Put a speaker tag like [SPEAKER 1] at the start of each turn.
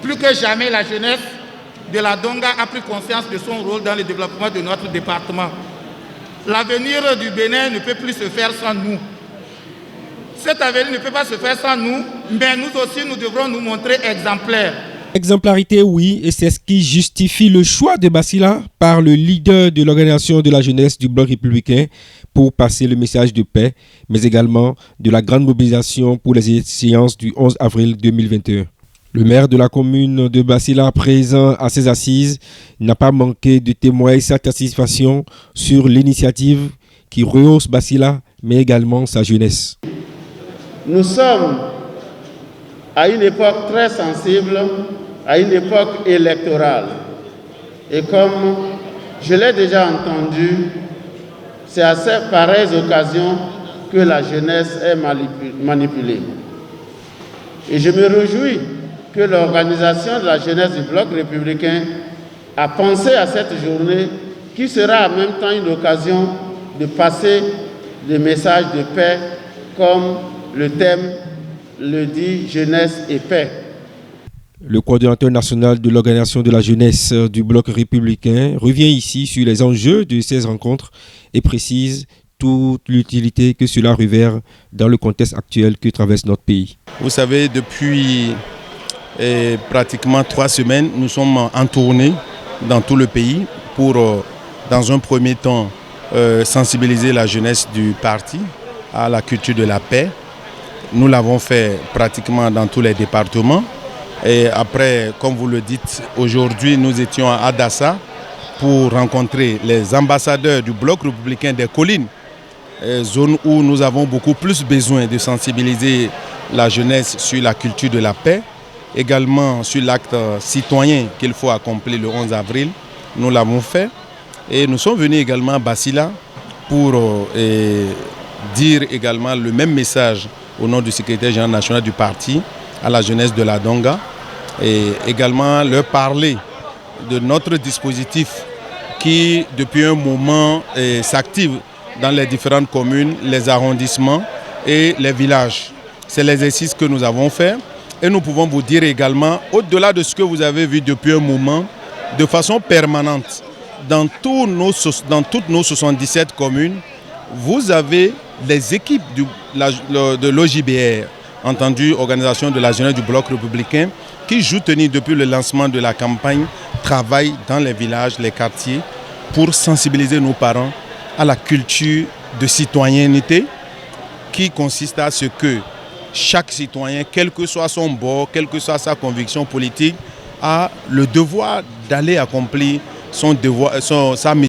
[SPEAKER 1] Plus que jamais, la jeunesse de la Donga a pris conscience de son rôle dans le développement de notre département. L'avenir du Bénin ne peut plus se faire sans nous. Cet avenir ne peut pas se faire sans nous, mais nous aussi, nous devrons nous montrer exemplaires.
[SPEAKER 2] Exemplarité, oui, et c'est ce qui justifie le choix de Basila par le leader de l'organisation de la jeunesse du Bloc républicain pour passer le message de paix, mais également de la grande mobilisation pour les séances du 11 avril 2021. Le maire de la commune de Basila, présent à ces assises, n'a pas manqué de témoigner sa satisfaction sur l'initiative qui rehausse Basila, mais également sa jeunesse.
[SPEAKER 3] Nous sommes à une époque très sensible, à une époque électorale. Et comme je l'ai déjà entendu, c'est à ces pareilles occasions que la jeunesse est manipulée. Et je me réjouis que l'organisation de la jeunesse du Bloc républicain a pensé à cette journée qui sera en même temps une occasion de passer des messages de paix comme le thème le dit, jeunesse et paix.
[SPEAKER 2] Le coordonnateur national de l'organisation de la jeunesse du Bloc républicain revient ici sur les enjeux de ces rencontres et précise toute l'utilité que cela revêt dans le contexte actuel que traverse notre pays.
[SPEAKER 4] Vous savez, depuis pratiquement 3 semaines, nous sommes en tournée dans tout le pays pour, dans un premier temps, sensibiliser la jeunesse du parti à la culture de la paix. Nous l'avons fait pratiquement dans tous les départements. Et après, comme vous le dites, aujourd'hui, nous étions à Adassa pour rencontrer les ambassadeurs du Bloc républicain des collines, zone où nous avons beaucoup plus besoin de sensibiliser la jeunesse sur la culture de la paix, également sur l'acte citoyen qu'il faut accomplir le 11 avril. Nous l'avons fait et nous sommes venus également à Basila pour dire également le même message au nom du secrétaire général national du parti à la jeunesse de la Donga et également leur parler de notre dispositif qui depuis un moment s'active dans les différentes communes, les arrondissements et les villages. C'est l'exercice que nous avons fait et nous pouvons vous dire également, au-delà de ce que vous avez vu depuis un moment, de façon permanente, dans toutes nos 77 communes, vous avez les équipes de l'OJBR, entendu Organisation de la jeunesse du Bloc républicain, qui joue tenir depuis le lancement de la campagne, travaillent dans les villages, les quartiers, pour sensibiliser nos parents à la culture de citoyenneté qui consiste à ce que chaque citoyen, quel que soit son bord, quelle que soit sa conviction politique, a le devoir d'aller accomplir son devoir, sa mission.